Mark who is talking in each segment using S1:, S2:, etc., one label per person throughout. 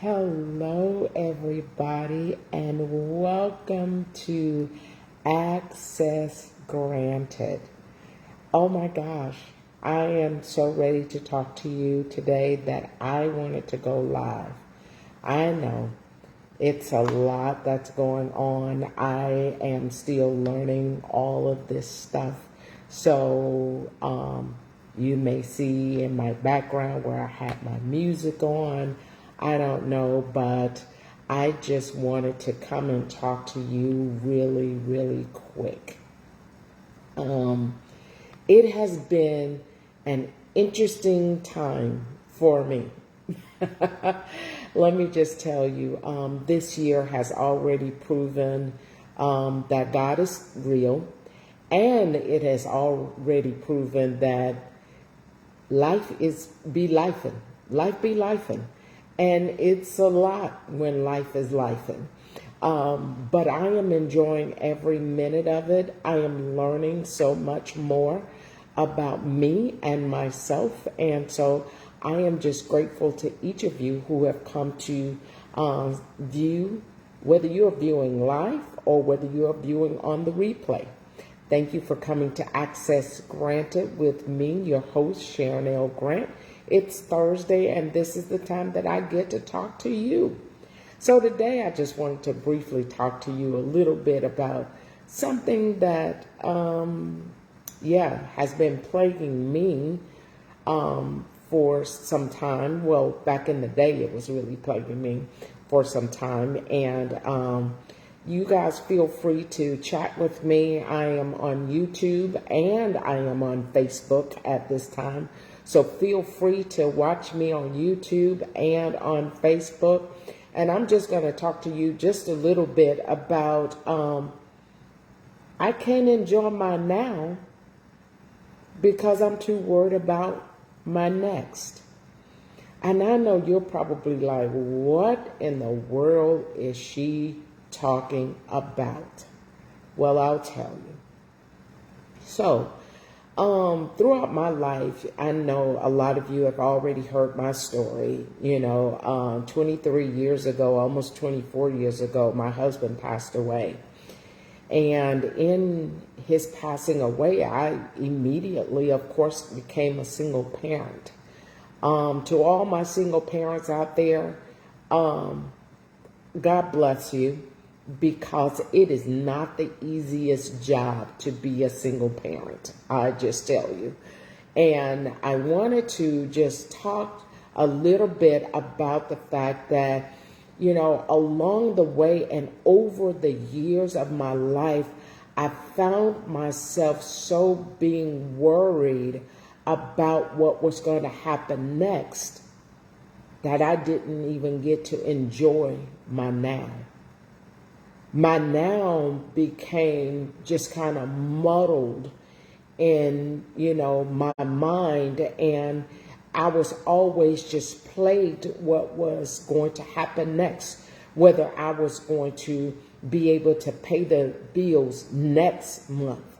S1: Hello, everybody, and welcome to Access Granted. Oh my gosh, I am so ready to talk to you today that I wanted to go live. I know it's a lot that's going on. I am still learning all of this stuff. So, you may see in my background where I have my music on. I don't know, but I just wanted to come and talk to you really, really quick. It has been an interesting time for me. Let me just tell you, this year has already proven that God is real, and it has already proven that life be lifing. Life be lifing. And it's a lot when life is lifing. But I am enjoying every minute of it. I am learning so much more about me and myself. And so I am just grateful to each of you who have come to view, whether you're viewing live or whether you're viewing on the replay. Thank you for coming to Access Granted with me, your host, Sharon L. Grant. It's Thursday, and this is the time that I get to talk to you. So today I just wanted to briefly talk to you a little bit about something that, has been plaguing me for some time. Well, back in the day, it was really plaguing me for some time. And you guys feel free to chat with me. I am on YouTube and I am on Facebook at this time. So feel free to watch me on YouTube and on Facebook. And I'm just going to talk to you just a little bit about I can't enjoy my now because I'm too worried about my next. And I know you're probably like, what in the world is she talking about? Well, I'll tell you. So, throughout my life, I know a lot of you have already heard my story. 23 years ago, almost 24 years ago, my husband passed away. And in his passing away, I immediately, of course, became a single parent. To all my single parents out there, God bless you, because it is not the easiest job to be a single parent. I just tell you. And I wanted to just talk a little bit about the fact that, along the way and over the years of my life, I found myself so being worried about what was going to happen next that I didn't even get to enjoy my now. My now became just kind of muddled in, my mind, and I was always just plagued what was going to happen next, whether I was going to be able to pay the bills next month.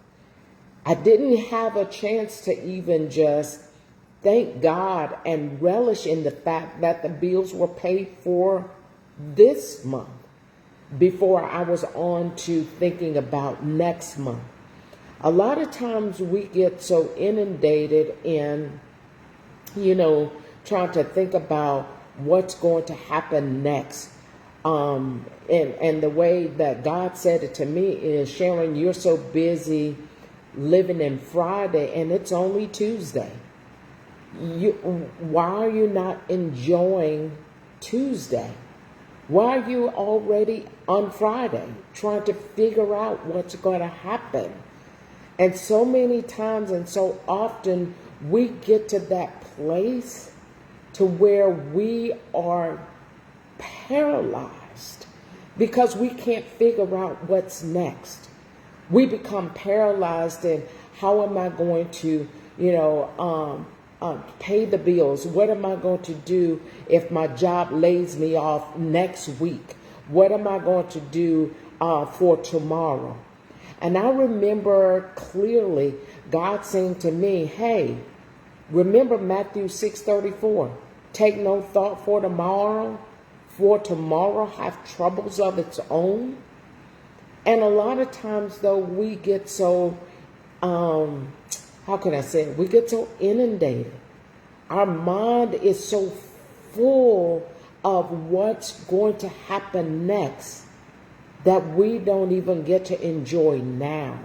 S1: I didn't have a chance to even just thank God and relish in the fact that the bills were paid for this month before I was on to thinking about next month. A lot of times we get so inundated in, trying to think about what's going to happen next. And the way that God said it to me is, Sharon, you're so busy living in Friday and it's only Tuesday. Why are you not enjoying Tuesday? Why are you already on Friday trying to figure out what's going to happen? And so many times and so often we get to that place to where we are paralyzed because we can't figure out what's next. We become paralyzed in how am I going to, pay the bills? What am I going to do if my job lays me off next week? What am I going to do for tomorrow? And I remember clearly God saying to me, hey, remember Matthew 6:34, take no thought for tomorrow, for tomorrow have troubles of its own. And a lot of times, though, we get so, how can I say it? We get so inundated. Our mind is so full of what's going to happen next that we don't even get to enjoy now.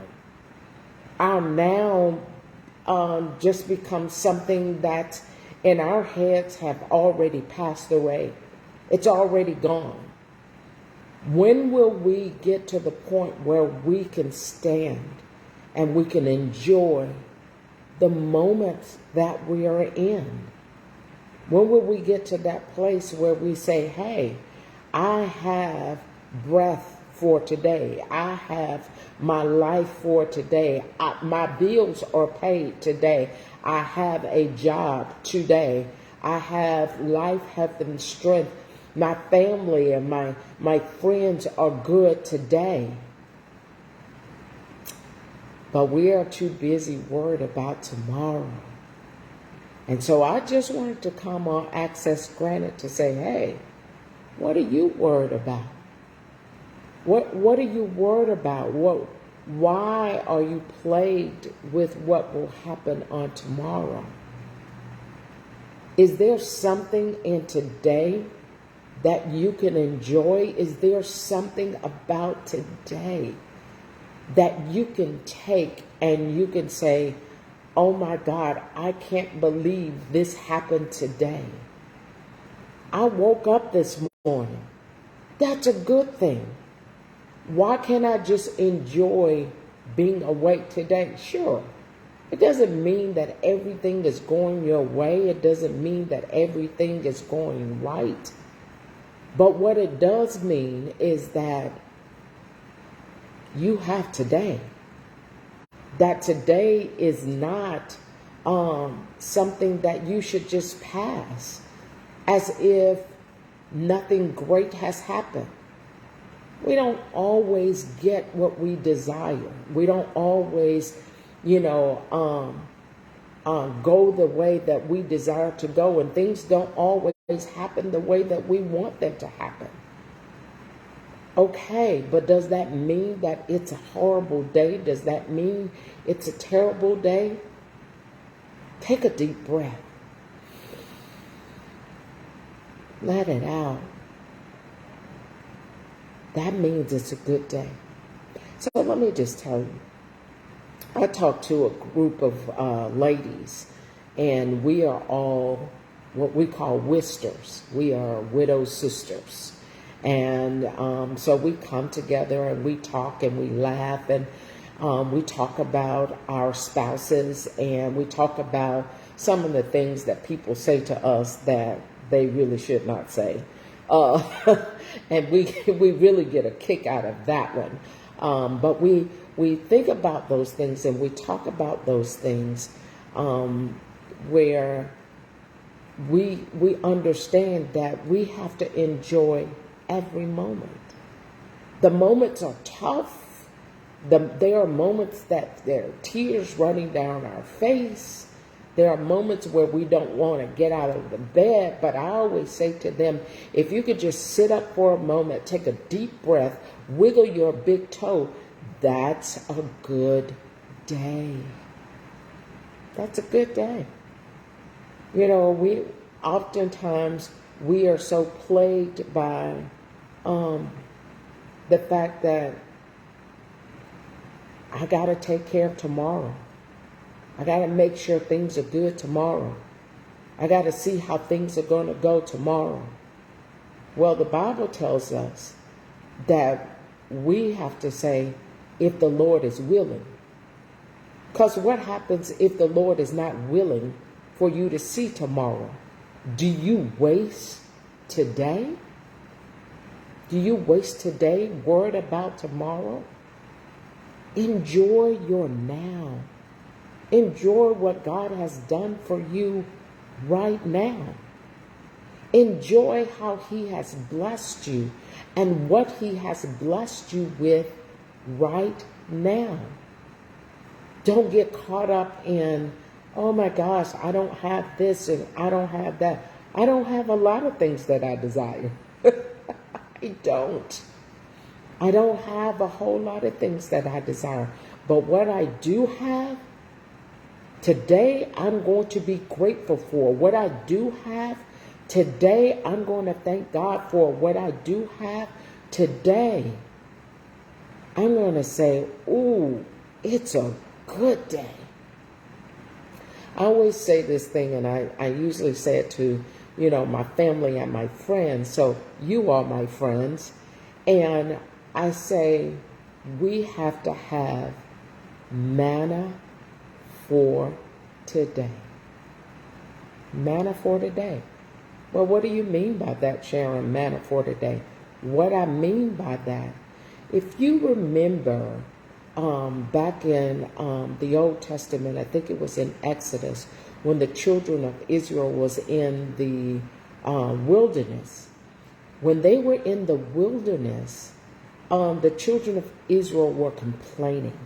S1: Our now just becomes something that in our heads have already passed away. It's already gone. When will we get to the point where we can stand and we can enjoy the moments that we are in? When will we get to that place where we say, hey, I have breath for today. I have my life for today. My bills are paid today. I have a job today. I have life, health, and strength. My family and my friends are good today. But we are too busy worried about tomorrow. And so I just wanted to come on Access Granted to say, hey, what are you worried about? What are you worried about? Why are you plagued with what will happen on tomorrow? Is there something in today that you can enjoy? Is there something about today that you can take and you can say, oh my God, I can't believe this happened today. I woke up this morning. That's a good thing. Why can't I just enjoy being awake today? Sure. It doesn't mean that everything is going your way. It doesn't mean that everything is going right. But what it does mean is that you have today. That today is not something that you should just pass as if nothing great has happened. We don't always get what we desire. We don't always, go the way that we desire to go, and things don't always happen the way that we want them to happen. Okay, but does that mean that it's a horrible day? Does that mean it's a terrible day? Take a deep breath. Let it out. That means it's a good day. So let me just tell you, I talked to a group of ladies, and we are all what we call wisters. We are widow sisters. And so we come together and we talk and we laugh and we talk about our spouses, and we talk about some of the things that people say to us that they really should not say. And we really get a kick out of that one. But we think about those things and we talk about those things where we understand that we have to enjoy every moment. The moments are tough. There are moments that there are tears running down our face. There are moments where we don't want to get out of the bed, but I always say to them, if you could just sit up for a moment, take a deep breath, wiggle your big toe, that's a good day. That's a good day. We oftentimes we are so plagued by the fact that I got to take care of tomorrow. I got to make sure things are good tomorrow. I got to see how things are going to go tomorrow. Well, the Bible tells us that we have to say, if the Lord is willing. Because what happens if the Lord is not willing for you to see tomorrow? Do you waste today? Do you waste today worried about tomorrow? Enjoy your now. Enjoy what God has done for you right now. Enjoy how He has blessed you and what He has blessed you with right now. Don't get caught up in, oh my gosh, I don't have this and I don't have that. I don't have a lot of things that I desire. don't. I don't have a whole lot of things that I desire. But what I do have, today I'm going to be grateful for. What I do have, today I'm going to thank God for. What I do have, today I'm going to say, ooh, it's a good day. I always say this thing, and I usually say it to, my family and my friends. So you are my friends. And I say, we have to have manna for today. Manna for today. Well, what do you mean by that, Sharon? Manna for today. What I mean by that, if you remember back in the Old Testament, I think it was in Exodus, when the children of Israel was in the wilderness. When they were in the wilderness, the children of Israel were complaining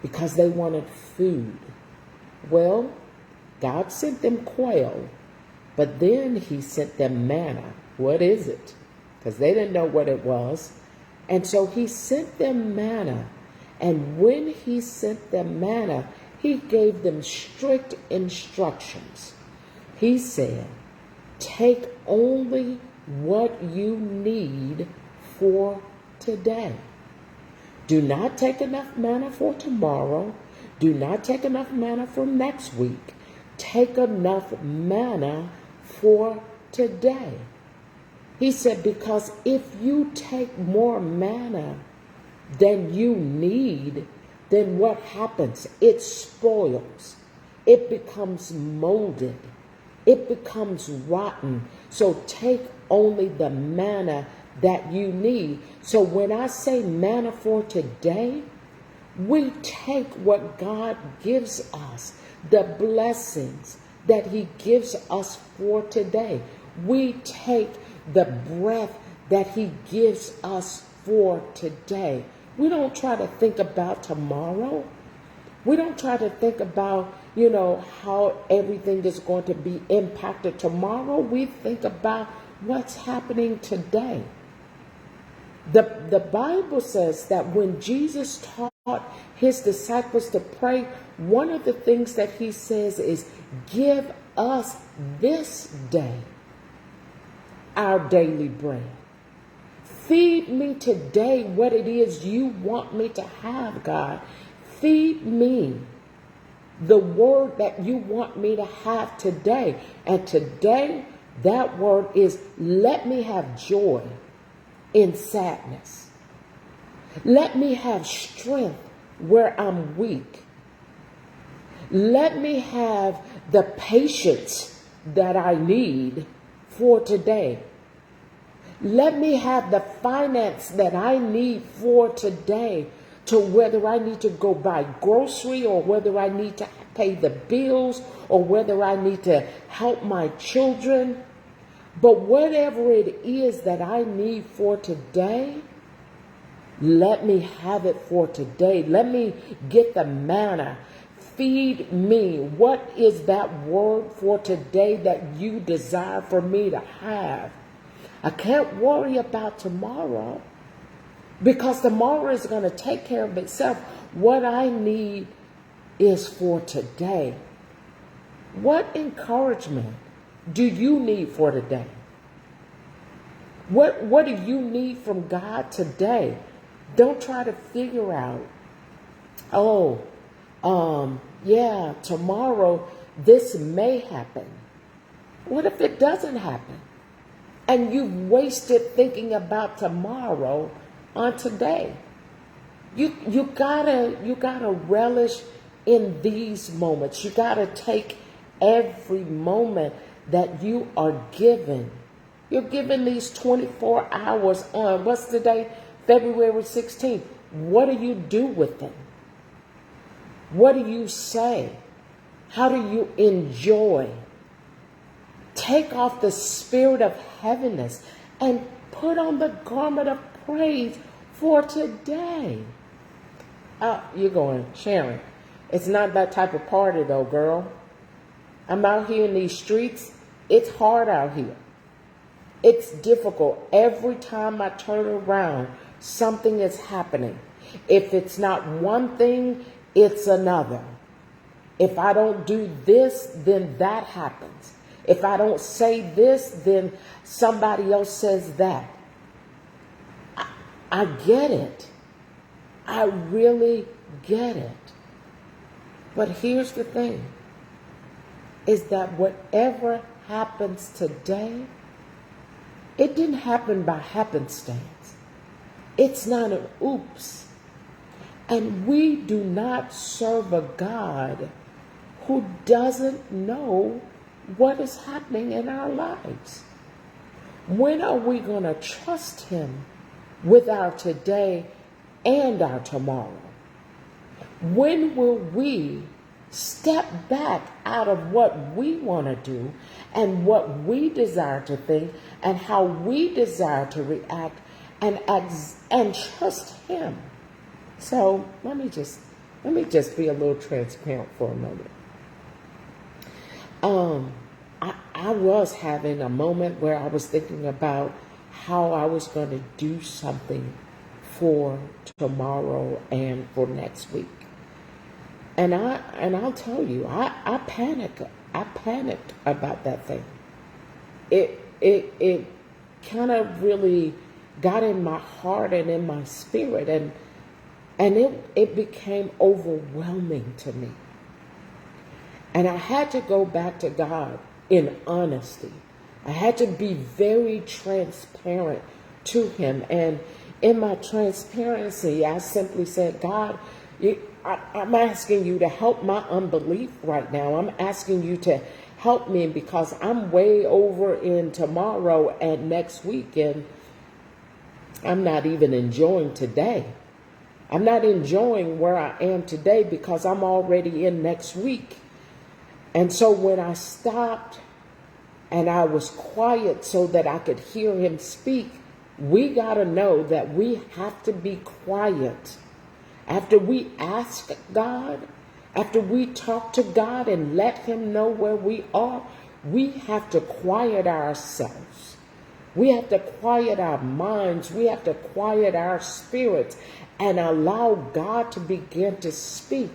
S1: because they wanted food. Well, God sent them quail, but then he sent them manna. What is it? Because they didn't know what it was. And so he sent them manna. And when he sent them manna, he gave them strict instructions. He said, take only what you need for today. Do not take enough manna for tomorrow. Do not take enough manna for next week. Take enough manna for today. He said, because if you take more manna than you need, then what happens? It spoils. It becomes molded. It becomes rotten. So take only the manna that you need. So when I say manna for today, we take what God gives us, the blessings that he gives us for today. We take the breath that he gives us for today. We don't try to think about tomorrow. We don't try to think about, how everything is going to be impacted tomorrow. We think about what's happening today. The Bible says that when Jesus taught his disciples to pray, one of the things that he says is, give us this day our daily bread. Feed me today what it is you want me to have, God. Feed me the word that you want me to have today. And today, that word is, let me have joy in sadness. Let me have strength where I'm weak. Let me have the patience that I need for today. Let me have the finance that I need for today, to whether I need to go buy grocery, or whether I need to pay the bills, or whether I need to help my children. But whatever it is that I need for today, let me have it for today. Let me get the manna. Feed me. What is that word for today that you desire for me to have? I can't worry about tomorrow, because tomorrow is going to take care of itself. What I need is for today. What encouragement do you need for today? What do you need from God today? Don't try to figure out, tomorrow this may happen. What if it doesn't happen? And you've wasted thinking about tomorrow on today. You gotta relish in these moments. You gotta take every moment that you are given. You're given these 24 hours on, what's the date? February 16th. What do you do with them? What do you say? How do you enjoy? Take off the spirit of heaviness and put on the garment of praise for today. You're going, Sharon, it's not that type of party though, girl. I'm out here in these streets. It's hard out here. It's difficult. Every time I turn around, something is happening. If it's not one thing, it's another. If I don't do this, then that happens. If I don't say this, then somebody else says that. I get it. I really get it. But here's the thing, is that whatever happens today, it didn't happen by happenstance. It's not an oops. And we do not serve a God who doesn't know what is happening in our lives. When are we going to trust him with our today and our tomorrow? When will we step back out of what we want to do and what we desire to think and how we desire to react and trust him? So let me just be a little transparent for a moment. I was having a moment where I was thinking about how I was going to do something for tomorrow and for next week. And I'll tell you, I panicked. I panicked about that thing. It kind of really got in my heart and in my spirit, and it became overwhelming to me. And I had to go back to God in honesty. I had to be very transparent to him. And in my transparency, I simply said, God, I'm asking you to help my unbelief right now. I'm asking you to help me because I'm way over in tomorrow and next week, and I'm not even enjoying today. I'm not enjoying where I am today because I'm already in next week. And so when I stopped and I was quiet so that I could hear him speak, we got to know that we have to be quiet. After we ask God, after we talk to God and let him know where we are, we have to quiet ourselves. We have to quiet our minds. We have to quiet our spirits and allow God to begin to speak.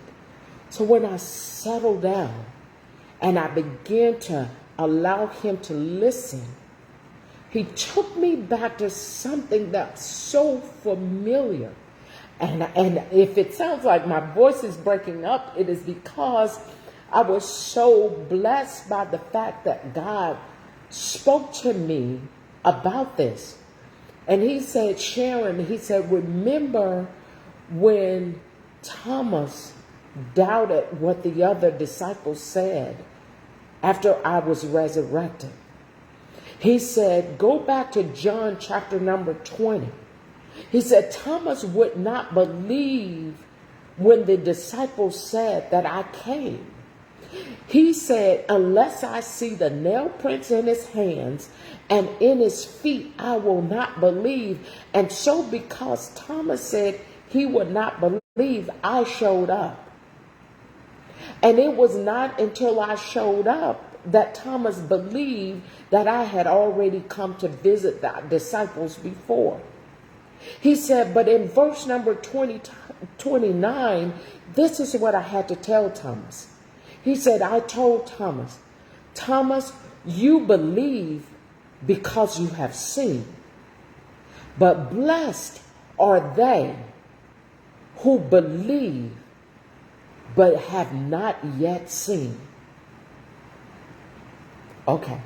S1: So when I settle down and I began to allow him to listen, he took me back to something that's so familiar. And if it sounds like my voice is breaking up, it is because I was so blessed by the fact that God spoke to me about this. And he said, Sharon, he said, remember when Thomas doubted what the other disciples said after I was resurrected? He said, go back to John chapter number 20. He said, Thomas would not believe when the disciples said that I came. He said, unless I see the nail prints in his hands and in his feet, I will not believe. And so because Thomas said he would not believe, I showed up. And it was not until I showed up that Thomas believed that I had already come to visit the disciples before. He said, but in verse number 29, this is what I had to tell Thomas. He said, I told Thomas, Thomas, you believe because you have seen. But blessed are they who believe but have not yet seen. Okay.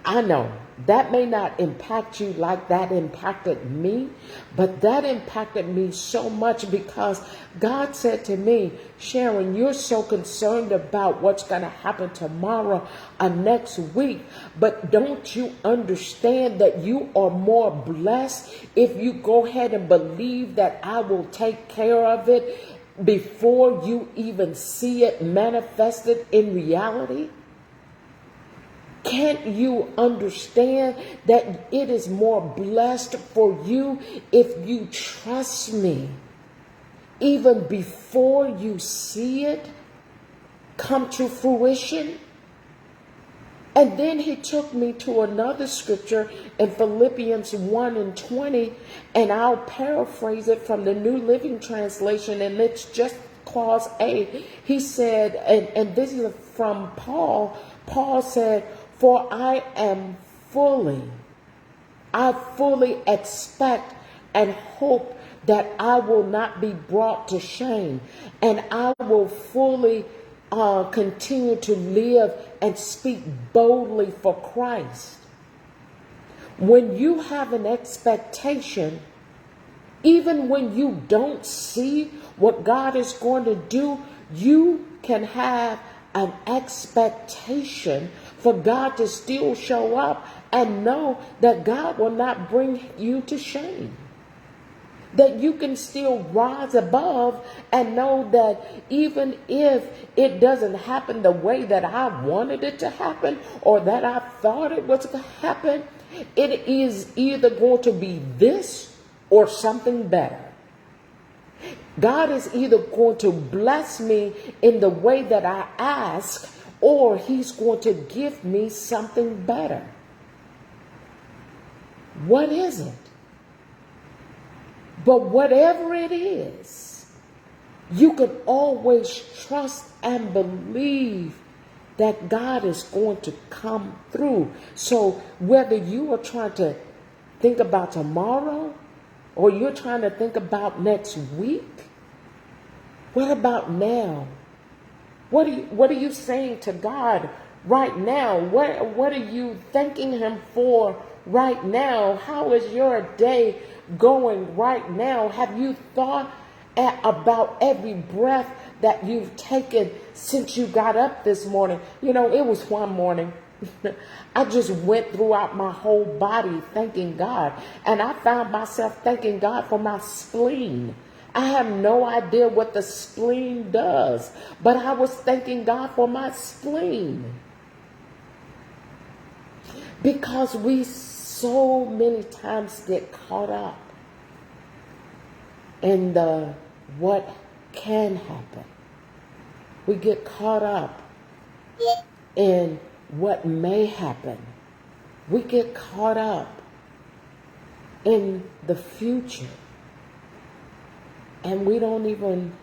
S1: I know that may not impact you like that impacted me, but that impacted me so much because God said to me, Sharon, you're so concerned about what's going to happen tomorrow or next week, but don't you understand that you are more blessed if you go ahead and believe that I will take care of it before you even see it manifested in reality? Can't you understand that it is more blessed for you if you trust me even before you see it come to fruition? And then he took me to another scripture in Philippians 1:20, and I'll paraphrase it from the New Living Translation, and it's just clause A. He said, and this is from Paul. Paul said, "For I fully expect and hope that I will not be brought to shame, and I will fully continue to live and speak boldly for Christ." When you have an expectation, even when you don't see what God is going to do, you can have an expectation for God to still show up and know that God will not bring you to shame. That you can still rise above and know that even if it doesn't happen the way that I wanted it to happen or that I thought it was going to happen, it is either going to be this or something better. God is either going to bless me in the way that I ask, or he's going to give me something better. What is it? But whatever it is, you can always trust and believe that God is going to come through. So whether you are trying to think about tomorrow or you're trying to think about next week, what about now? What are you saying to God right now? What are you thanking him for right now? How is your day going right now? Have you thought about every breath that you've taken since you got up this morning? You know, it was one morning. I just went throughout my whole body thanking God. And I found myself thanking God for my spleen. I have no idea what the spleen does, but I was thanking God for my spleen. Because we so many times get caught up in the what can happen. We get caught up in what may happen. We get caught up in the future. And we don't even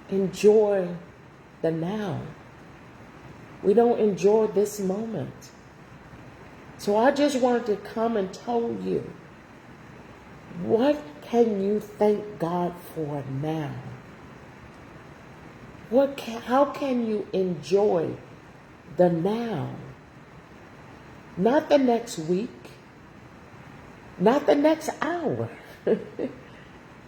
S1: enjoy the now. We don't enjoy this moment. So I just wanted to come and tell you, what can you thank God for now? How can you enjoy the now? Not the next week, not the next hour,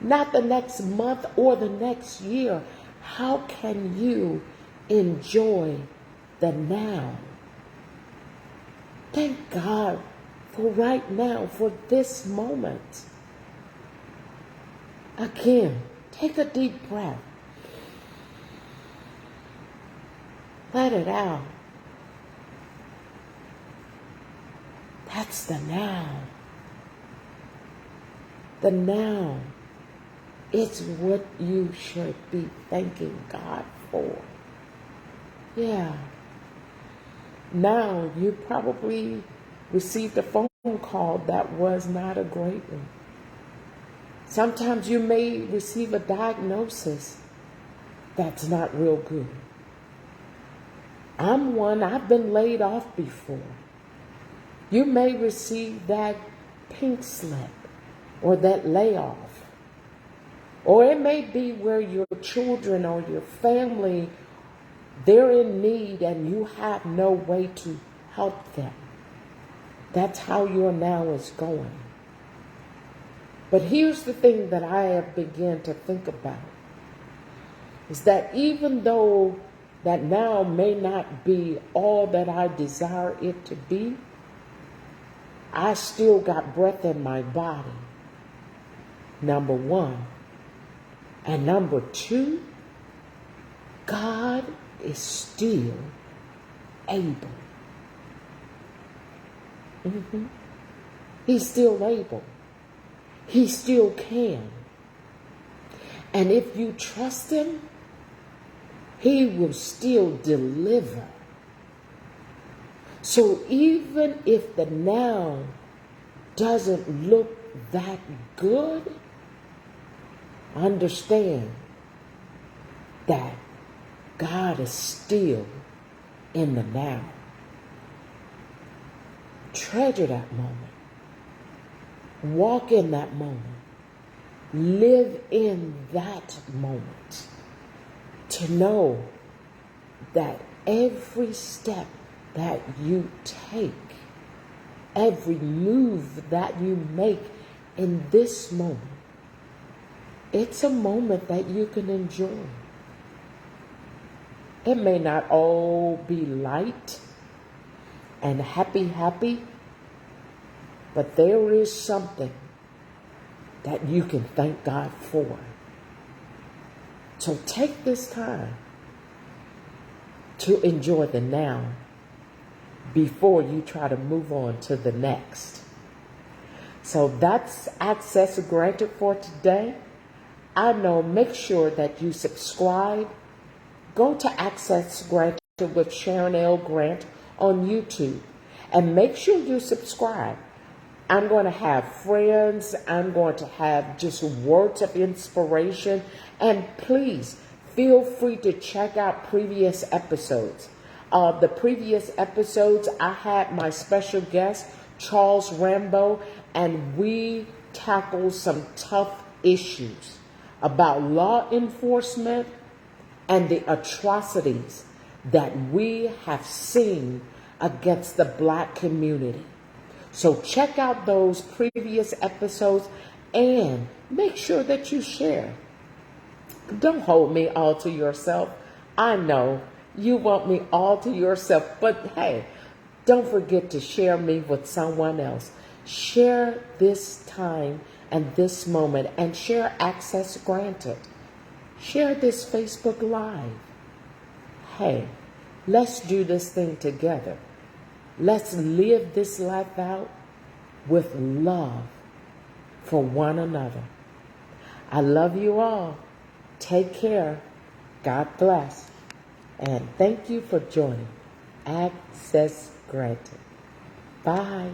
S1: not the next month or the next year. How can you enjoy the now? Thank God for right now, for this moment. Again, take a deep breath. Let it out. That's the now. The now. It's what you should be thanking God for. Yeah. Now, you probably received a phone call that was not a great one. Sometimes you may receive a diagnosis that's not real good. I've been laid off before. You may receive that pink slip or that layoff. Or it may be where your children or your family, they're in need and you have no way to help them. That's how your now is going. But here's the thing that I have begun to think about, is that even though that now may not be all that I desire it to be, I still got breath in my body, number one. And number two, God is still able. He's still able. He still can. And if you trust him, he will still deliver. So even if the now doesn't look that good, understand that God is still in the now. Treasure that moment. Walk in that moment. Live in that moment. To know that every step that you take, every move that you make in this moment, it's a moment that you can enjoy. It may not all be light and happy, but there is something that you can thank God for. So take this time to enjoy the now before you try to move on to the next. So that's access granted for today. I know, make sure that you subscribe. Go to Access Granted with Sharon L. Grant on YouTube and make sure you subscribe. I'm going to have friends. I'm going to have just words of inspiration. And please feel free to check out previous episodes. The previous episodes, I had my special guest, Charles Rambo, and we tackled some tough issues about law enforcement and the atrocities that we have seen against the Black community. So check out those previous episodes and make sure that you share. Don't hold me all to yourself. I know you want me all to yourself, but hey, don't forget to share me with someone else. Share this time and this moment, and share Access Granted. Share this Facebook Live. Hey, let's do this thing together. Let's live this life out with love for one another. I love you all. Take care. God bless. And thank you for joining Access Granted. Bye.